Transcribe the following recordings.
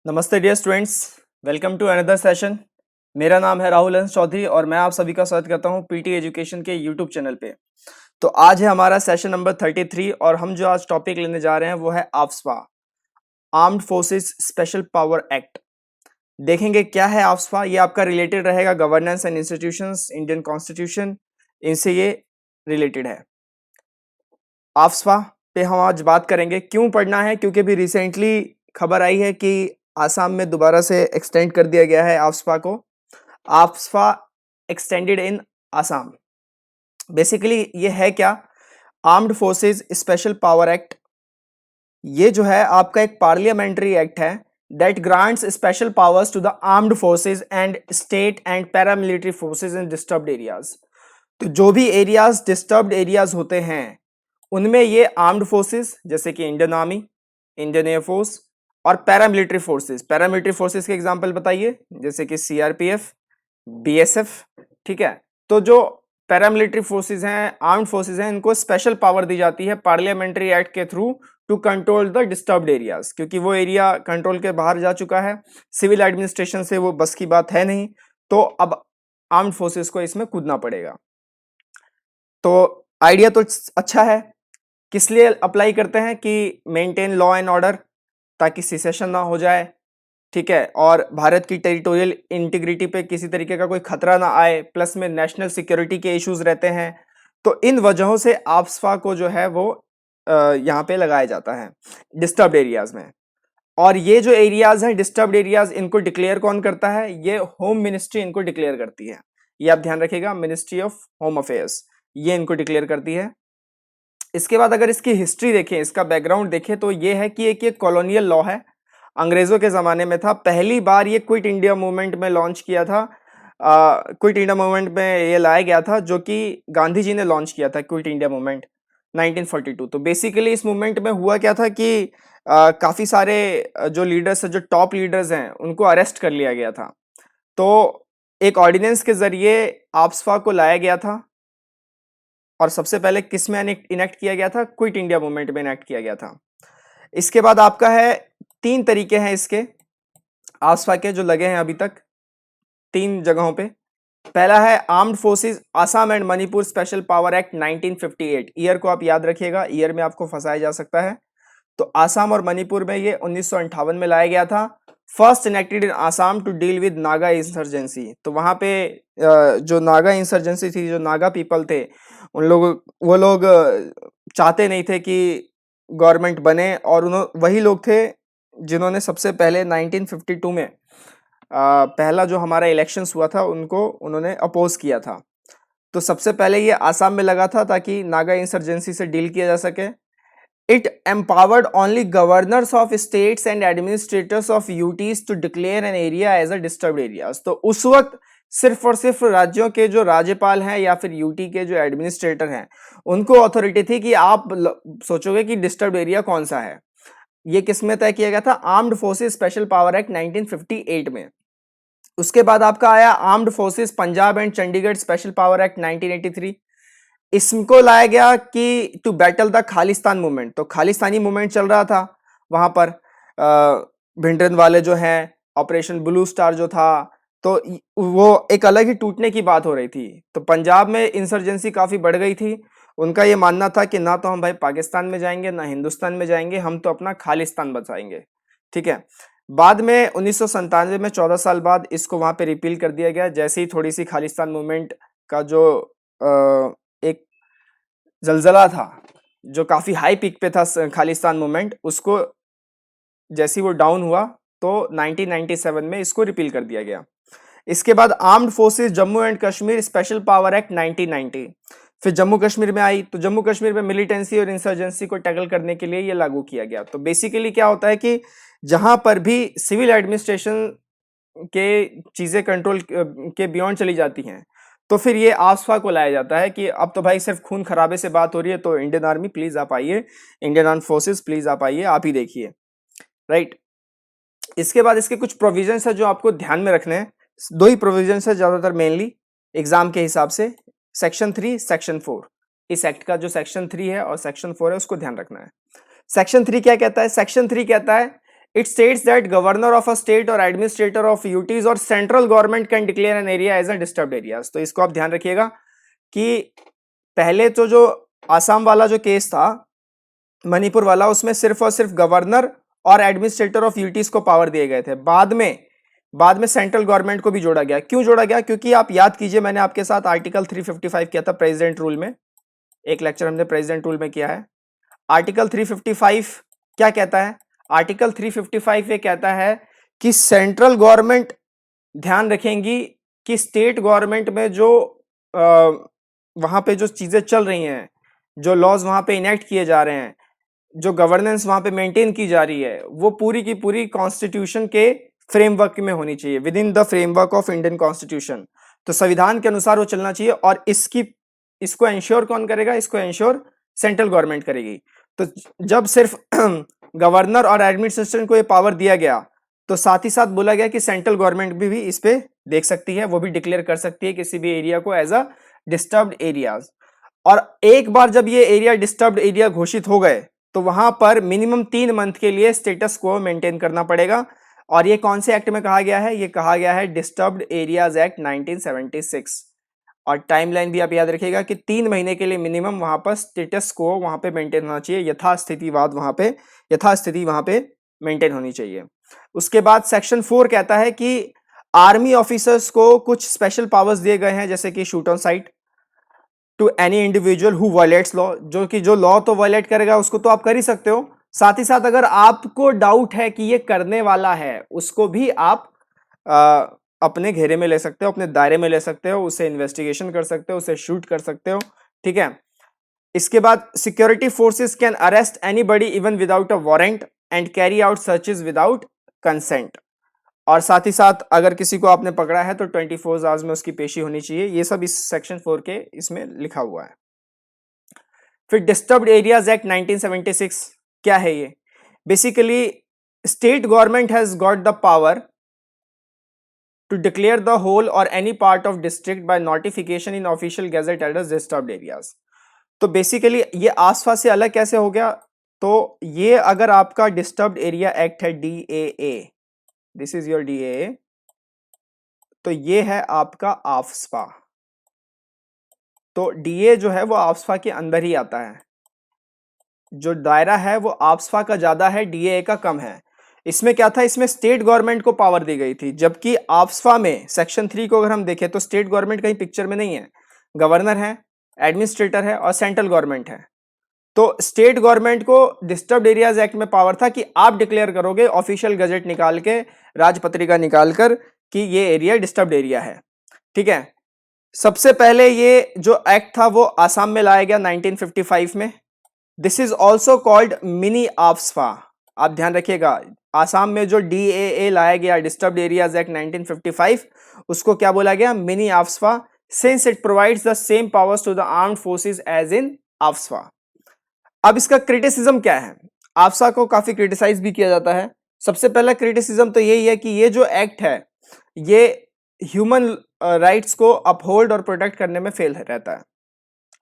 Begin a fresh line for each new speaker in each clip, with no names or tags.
नमस्ते dear students, welcome to another session. मेरा नाम है राहुल हंस चौधरी और मैं आप सभी का स्वागत करता हूं पीटी एजुकेशन के यूट्यूब चैनल पे। तो आज है हमारा सेशन नंबर 33 और हम जो आज टॉपिक लेने जा रहे हैं वो है AFSPA, armed forces special power act. देखेंगे क्या है आफ्स्पा। ये आपका रिलेटेड रहेगा governance and institutions, Indian constitution, इनसे ये रिलेटेड है। आफ्स्पा पे हम आज बात करेंगे। क्यों पढ़ना है? क्योंकि अभी रिसेंटली खबर आई है कि आसाम में दोबारा से एक्सटेंड कर दिया गया है आफ्स्पा को। AFSPA extended in Assam. Basically ये है क्या? Armed forces special power act. ये जो है आपका एक पार्लियामेंट्री एक्ट है that grants special powers to the armed forces and state and paramilitary forces in disturbed areas. तो जो भी एरियाज डिस्टर्ब्ड एरियाज होते हैं उनमें ये आर्म्ड फोर्सेस जैसे कि इंडियन आर्मी, इंडियन एयरफोर्स और पैरामिलिट्री फोर्सेस। पैरामिलिट्री फोर्सेस के एग्जांपल बताइए, जैसे कि सीआरपीएफ, बीएसएफ। ठीक है, तो जो पैरामिलिट्री फोर्सेस हैं, आर्म्ड फोर्सेस हैं, इनको स्पेशल पावर दी जाती है पार्लियामेंट्री एक्ट के through to control the disturbed areas, क्योंकि वो एरिया कंट्रोल के बाहर जा चुका है, सिविल एडमिनिस्ट्रेशन से वो बस की बात है नहीं, तो अब आर्म्ड फोर्सेस को इसमें कूदना पड़ेगा। तो आइडिया तो अच्छा है। किस लिए अप्लाई करते हैं? कि मेंटेन लॉ एंड ऑर्डर, ताकि सिसेशन ना हो जाए। ठीक है, और भारत की टेरिटोरियल इंटीग्रिटी पे किसी तरीके का कोई खतरा ना आए, प्लस में नेशनल सिक्योरिटी के इश्यूज रहते हैं। तो इन वजहों से आफ्स्पा को जो है वो यहाँ पे लगाया जाता है डिस्टर्ब्ड एरियाज में। और ये जो एरियाज हैं डिस्टर्ब्ड एरियाज, इनको डिक्लेयर कौन करता है? ये होम मिनिस्ट्री इनको डिक्लेयर करती है। ये आप ध्यान रखिएगा, मिनिस्ट्री ऑफ होम अफेयर्स ये इनको डिक्लेयर करती है। इसके बाद अगर इसकी हिस्ट्री देखें, इसका बैकग्राउंड देखें, तो ये है कि एक ये कॉलोनियल लॉ है, अंग्रेजों के जमाने में था। पहली बार ये क्विट इंडिया मूवमेंट में लॉन्च किया था। क्विट इंडिया मूवमेंट में ये लाया गया था, जो कि गांधी जी ने लॉन्च किया था, क्विट इंडिया मूवमेंट 1942। तो बेसिकली इस मूवमेंट में हुआ क्या था कि काफी सारे जो लीडर्स जो टॉप लीडर्स हैं उनको अरेस्ट कर लिया गया था। तो एक ऑर्डिनेंस के जरिए आफ्स्पा को लाया गया था और सबसे पहले किस में इनेक्ट किया गया था? क्विट इंडिया मूवमेंट में इनेक्ट किया गया था। इसके बाद आपका है 3 तरीके हैं इसके आफ्स्पा के जो लगे हैं अभी तक 3 जगहों पे। पहला है armed forces Assam and Manipur special power act 1958। Year को आप याद रखिएगा, ईयर में आपको फंसाया जा सकता है। तो आसाम और मणिपुर में ये 1958 में लाया गया था। First enacted in Assam to deal with Naga insurgency. तो वहां पे जो नागा इंसर्जेंसी थी, जो नागा पीपल थे, वो लोग चाहते नहीं थे कि गवर्नमेंट बने, और वही लोग थे जिन्होंने सबसे पहले 1952 में पहला जो हमारा इलेक्शंस हुआ था उन्होंने अपोज किया था। तो सबसे पहले ये आसाम में लगा था ताकि नागा इंसर्जेंसी से डील किया जा सके। It empowered only governors of states and administrators of UTs to declare an area as a disturbed areas. तो उस वक्त सिर्फ और सिर्फ राज्यों के जो राज्यपाल हैं या फिर यूटी के जो एडमिनिस्ट्रेटर हैं उनको अथॉरिटी थी कि आप सोचोगे कि डिस्टर्ब्ड एरिया कौन सा है। ये किस में तय किया गया था? Armed forces special power act 1958 में। उसके बाद आपका आया armed forces Punjab and Chandigarh special power act 1983। इसको लाया गया कि to battle the Khalistan movement. तो खालिस्तानी मूवमेंट चल रहा था वहां पर, भिंडरन वाले जो हैं, ऑपरेशन ब्लू स्टार जो था, तो वो एक अलग ही टूटने की बात हो रही थी। तो पंजाब में इंसर्जेंसी काफी बढ़ गई थी। उनका ये मानना था कि ना तो हम भाई पाकिस्तान में जाएंगे ना हिंदुस्तान में जाएंगे, हम तो अपना खालिस्तान बचाएंगे। ठीक है, बाद में 1997 में 14 साल बाद इसको वहां पे रिपील कर दिया गया, जैसे ही थोड़ी सी खालिस्तान मूवमेंट का जो एक जलजला था, जो काफी हाई पीक पे था खालिस्तान मूवमेंट, उसको जैसे ही वो डाउन हुआ तो 1997 में इसको रिपील कर दिया गया। इसके बाद armed forces Jammu and Kashmir special power act 1990। फिर जम्मू कश्मीर में आई, तो जम्मू कश्मीर में मिलिटेंसी और इंसर्जेंसी को टैकल करने के लिए ये लागू किया गया। तो बेसिकली क्या होता है कि जहां पर भी सिविल एडमिनिस्ट्रेशन के चीजें कंट्रोल के बियॉन्ड चली जाती हैं, तो फिर ये आफ्स्पा को लाया जाता है कि अब तो भाई सिर्फ खून खराबे से बात हो रही है, तो इंडियन आर्मी प्लीज आप आइए, इंडियन आर्म फोर्सेस प्लीज आप आइए, आप ही देखिए। राइट, इसके बाद इसके कुछ प्रोविजंस है जो आपको ध्यान में रखने हैं। 2 ही प्रोविजंस है ज्यादातर मेनली एग्जाम के हिसाब से, सेक्शन 3, सेक्शन 4। इस एक्ट का जो सेक्शन 3 है और सेक्शन 4 है उसको ध्यान रखना है। सेक्शन 3 क्या कहता है? सेक्शन 3 कहता है It states that governor of a state or administrator of UTs or central government can declare an area as a disturbed areas. तो इसको आप ध्यान रखिएगा कि पहले तो जो आसाम वाला जो केस था, मणिपुर वाला, उसमें सिर्फ और सिर्फ गवर्नर और एडमिनिस्ट्रेटर ऑफ यूटीज को पावर दिए गए थे। बाद में सेंट्रल गवर्नमेंट को भी जोड़ा गया। क्यों जोड़ा गया? क्योंकि आप याद कीजिए, मैंने आपके साथ आर्टिकल 355 किया था प्रेसिडेंट रूल में, एक लेक्चर हमने प्रेसिडेंट रूल में किया है। आर्टिकल 355 क्या कहता है? आर्टिकल 355 ये कहता है कि सेंट्रल गवर्नमेंट ध्यान रखेंगी कि स्टेट गवर्नमेंट में जो वहां पे जो चीजें चल रही हैं, जो लॉज वहां पे इनेक्ट किए जा रहे हैं, जो गवर्नेंस वहां पे मेंटेन की जा रही है, वो पूरी की पूरी कॉन्स्टिट्यूशन के फ्रेमवर्क में होनी चाहिए, with in the framework of Indian constitution. तो संविधान के अनुसार वो चलना चाहिए। और इसको एंश्योर कौन करेगा? इसको एंश्योर सेंट्रल गवर्नमेंट करेगी। तो जब सिर्फ गवर्नर और एडमिनिस्ट्रेशन को ये पावर दिया गया, तो साथ ही साथ बोला गया कि सेंट्रल गवर्नमेंट भी इस पे देख सकती है, वो भी डिक्लेयर कर सकती है किसी भी एरिया को एज अ डिस्टर्ब्ड एरियाज। और एक बार जब ये एरिया डिस्टर्ब्ड एरिया घोषित हो गए, तो वहां पर मिनिमम 3 मंथ के लिए स्टेटस को मेंटेन करना पड़ेगा। और ये कौन से एक्ट में कहा गया है? ये कहा गया है डिस्टर्ब्ड एरियाज एक्ट 1976। और टाइमलाइन भी आप याद रखिएगा कि 3 महीने के लिए मिनिमम वहां पर स्टेटस को वहां पे मेंटेन होना चाहिए, यथास्थितिवाद यथास्थिति वहां पे मेंटेन होनी चाहिए। उसके बाद सेक्शन 4 कहता है कि आर्मी ऑफिसर्स को कुछ स्पेशल पावर्स दिए गए हैं, जैसे कि shoot on sight to any individual who violates law, जो लॉ तो वायलेट करेगा उसको तो आप कर ही सकते हो, साथ ही साथ अगर आपको डाउट है कि ये करने वाला है, उसको भी आप अपने घेरे में ले सकते हो, अपने दायरे में ले सकते हो, उसे इन्वेस्टिगेशन कर सकते हो, उसे शूट कर सकते हो। ठीक है। इसके बाद security forces can arrest anybody even without a warrant and carry out searches without consent. और साथ ही साथ अगर किसी को आपने पकड़ा है तो 24 आवर्स में उसकी पेशी होनी चाहिए। ये सब इस सेक्शन 4 के इसमें लिखा हुआ है। फिर डिस्टर्ब्ड एरियाज एक्ट 1976 क्या है? ये basically state government has got the power to declare the whole or any part of district by notification in official gazette as disturbed areas। तो बेसिकली ये आसपास से अलग कैसे हो गया? तो ये अगर आपका डिस्टर्ब्ड एरिया एक्ट है DAA, this is your DAA, तो ये है आपका आफ्स्पा। तो DA जो है वो आफ्स्पा के अंदर ही आता है। जो दायरा है वो आफ्स्पा का ज्यादा है, DAA का कम है। इसमें क्या था? इसमें स्टेट गवर्नमेंट को पावर दी गई थी, जबकि आफ्स्पा में सेक्शन 3 को अगर हम देखें तो स्टेट गवर्नमेंट कहीं पिक्चर में नहीं है। गवर्नर है, एडमिनिस्ट्रेटर है और सेंट्रल गवर्नमेंट है। तो स्टेट गवर्नमेंट को डिस्टर्ब्ड एरियाज एक्ट में पावर था कि आप डिक्लेयर करोगे ऑफिशियल गजट निकाल के, राजपत्रिका निकालकर, कि ये एरिया डिस्टर्ब्ड एरिया है। ठीक है। सबसे पहले ये जो एक्ट था वो आसाम में लाया गया 1955 में। This is also called mini AFSPA. आप ध्यान रखिएगा, आसाम में जो DAA लाया गया, डिस्टर्ब्ड एरियाज एक्ट 1955, उसको क्या बोला गया? Mini AFSPA, since it provides the same powers to the armed forces as in AFSPA. अब इसका क्रिटिसिज्म क्या है? आफ्स्पा को काफी क्रिटिसाइज भी किया जाता है। सबसे पहला क्रिटिसिज्म तो यही है कि ये जो एक्ट है ये ह्यूमन राइट्स को अपहोल्ड और प्रोटेक्ट करने में फेल रहता है,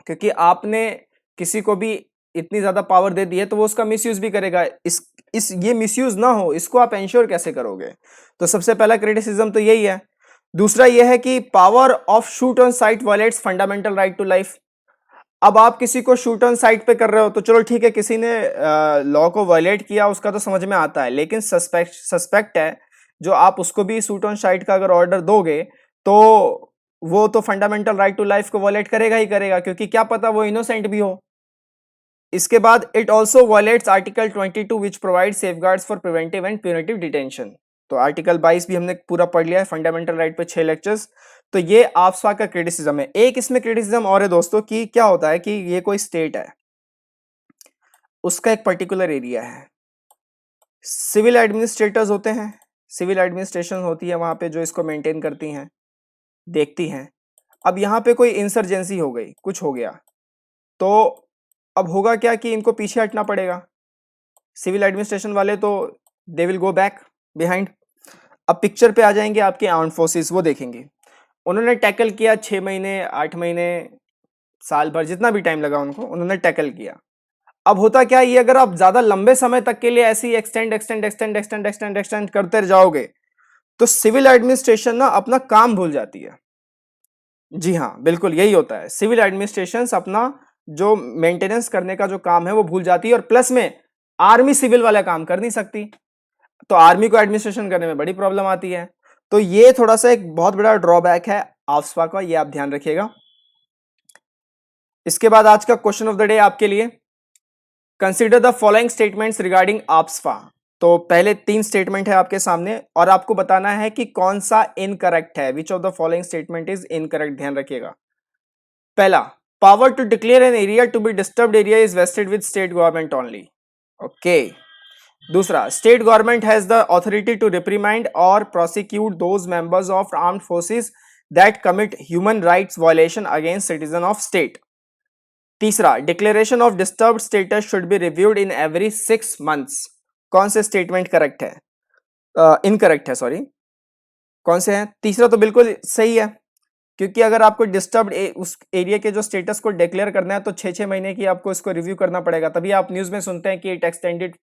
क्योंकि आपने किसी को भी इतनी ज्यादा पावर दे दी है तो वो उसका मिसयूज भी करेगा। ये मिसयूज ना हो, इसको आप एंश्योर कैसे करोगे? तो सबसे पहला क्रिटिसिज्म तो यही है। दूसरा यह है कि power of shoot on sight violates fundamental right to life. अब आप किसी को शूट ऑन साइट पे कर रहे हो तो चलो ठीक है, किसी ने लॉ को वायलेट किया, उसका तो समझ में आता है, लेकिन सस्पेक्ट है जो आप उसको भी शूट ऑन साइट का अगर ऑर्डर दोगे तो वो तो फंडामेंटल राइट टू लाइफ को वायलेट करेगा ही करेगा, क्योंकि क्या पता वो इनोसेंट भी हो। इसके बाद it also violets article 22 which provide safeguards for preventive and punitive detention. तो आर्टिकल 22 भी हमने पूरा पढ़ लिया है, फंडामेंटल राइट पे 6 लेक्चर्स। तो ये आफ्स्पा का क्रिटिसिज्म है। एक इसमें क्रिटिसिज्म और है दोस्तों कि क्या होता है कि ये कोई स्टेट है, उसका एक पर्टिकुलर एरिया है, सिविल एडमिनिस्ट्रेटर्स होते हैं, सिविल एडमिनिस्ट्रेशन होती है वहां पे जो इसको मेंटेन करती हैं, देखती हैं। अब यहाँ पे कोई इंसर्जेंसी हो गई, कुछ हो गया, तो अब होगा क्या कि इनको पीछे हटना पड़ेगा। सिविल एडमिनिस्ट्रेशन वाले तो they will go back behind. अब पिक्चर पे आ जाएंगे आपके आर्म्ड फोर्सेस, वो देखेंगे उन्होंने टैकल किया 6 महीने, 8 महीने, साल भर, जितना भी टाइम लगा उनको, उन्होंने टैकल किया। अब होता क्या है, ये अगर आप ज्यादा लंबे समय तक के लिए ऐसी एक्सटेंड करते जाओगे तो सिविल एडमिनिस्ट्रेशन ना अपना काम भूल जाती है। जी हाँ, बिल्कुल यही होता है, सिविल एडमिनिस्ट्रेशन अपना जो मेंटेनेंस करने का जो काम है वो भूल जाती है, और प्लस में आर्मी सिविल वाला काम कर नहीं सकती, तो आर्मी को एडमिनिस्ट्रेशन करने में बड़ी प्रॉब्लम आती है। तो ये थोड़ा सा एक बहुत बड़ा ड्रॉबैक है आफ्सपा का, ये आप ध्यान रखिएगा। इसके बाद आज का क्वेश्चन ऑफ द डे आपके लिए, consider the following statements regarding AFSPA. तो पहले 3 स्टेटमेंट है आपके सामने और आपको बताना है कि कौन सा इनकरेक्ट है, which of the following statement is incorrect, ध्यान रखिएगा। पहला, power to declare an area to be disturbed area is vested with state government only. Okay. दूसरा, state government has the authority to reprimand और prosecute those members of armed forces that commit human rights violation against citizen of state. तीसरा, declaration of disturbed status should be reviewed in every 6 months. कौन से statement correct है, incorrect है, sorry, कौन से हैं? तीसरा तो बिल्कुल सही है, क्योंकि अगर आपको डिस्टर्ब्ड उस एरिया के जो स्टेटस को डिक्लेयर करना है तो 6-6 महीने की आपको इसको रिव्यू करना पड़ेगा, तभी आप न्यूज में सुनते हैं कि it extended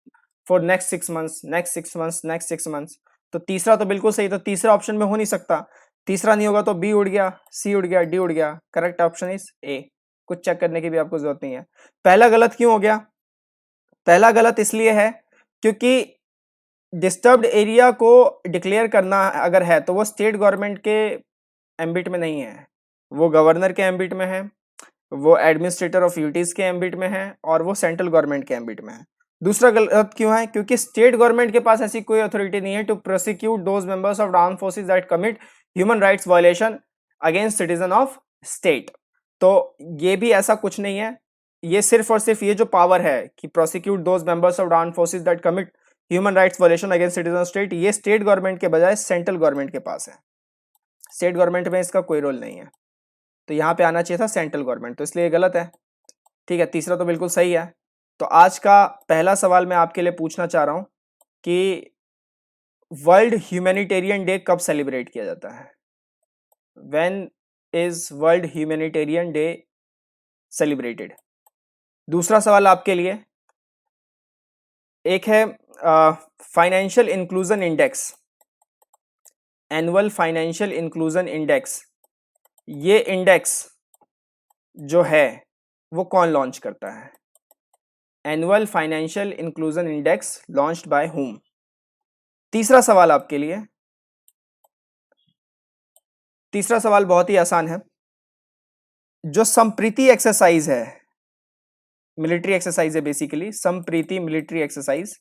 for next 6 months, next 6 months, next 6 months. तो तीसरा तो बिल्कुल सही, तो तीसरा ऑप्शन में हो नहीं सकता, तीसरा नहीं होगा तो बी उड़ गया, सी उड़ गया, डी उड़ गया, करेक्ट ऑप्शन इज ए। कुछ चेक करने की भी आपको जरूरत नहीं है। पहला गलत क्यों हो गया? पहला गलत इसलिए है क्योंकि डिस्टर्ब्ड एरिया को डिक्लेयर करना अगर है तो वो स्टेट गवर्नमेंट के एम्बिट में नहीं है, वो गवर्नर के एम्बिट में है, वो एडमिनिस्ट्रेटर ऑफ यूटीज के एम्बिट में है, और वो सेंट्रल गवर्नमेंट के एम्बिट में है। दूसरा गलत क्यों है? क्योंकि स्टेट गवर्नमेंट के पास ऐसी कोई अथॉरिटी नहीं है to prosecute those members of armed forces that commit human rights violation against citizen of state. तो ये भी ऐसा कुछ नहीं है, ये सिर्फ और सिर्फ ये जो पावर है कि prosecute those members of armed forces that commit human rights violation against citizen of state, ये स्टेट गवर्नमेंट के बजाय सेंट्रल गवर्नमेंट के पास है, स्टेट गवर्नमेंट में इसका कोई रोल नहीं है। तो यहाँ पे आना चाहिए था सेंट्रल गवर्नमेंट, तो इसलिए गलत है। ठीक है, तीसरा तो बिल्कुल सही है। तो आज का पहला सवाल मैं आपके लिए पूछना चाह रहा हूं कि वर्ल्ड ह्यूमैनिटेरियन डे कब सेलिब्रेट किया जाता है? When is world humanitarian day celebrated? दूसरा सवाल आपके लिए एक है financial inclusion index, annual financial inclusion index, ये इंडेक्स जो है वो कौन लॉन्च करता है? Annual financial inclusion index launched by whom? तीसरा सवाल आपके लिए, तीसरा सवाल बहुत ही आसान है, जो संप्रीति एक्सरसाइज है, मिलिट्री एक्सरसाइज है बेसिकली, संप्रीति मिलिट्री एक्सरसाइज,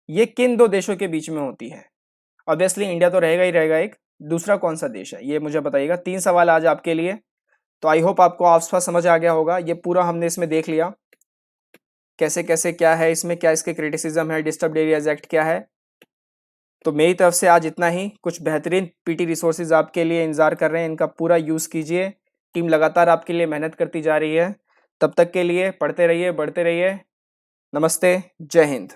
ये किन 2 देशों के बीच में होती है? ऑब्वियसली इंडिया तो रहेगा ही रहेगा एक, दूसरा कौन सा देश है ये मुझे बताइएगा। 3 सवाल आज आपके लिए। तो आई होप आपको आसपास समझ आ गया होगा, ये पूरा हमने इसमें देख लिया कैसे कैसे क्या है इसमें, क्या इसके क्रिटिसिज्म है, डिस्टर्ब्ड एरियाज एक्ट क्या है। तो मेरी तरफ से आज इतना ही। कुछ बेहतरीन पीटी रिसोर्सेज आपके लिए इंतजार कर रहे हैं, इनका पूरा यूज़ कीजिए। टीम लगातार आपके लिए मेहनत करती जा रही है। तब तक के लिए पढ़ते रहिए, बढ़ते रहिए। नमस्ते, जय हिंद।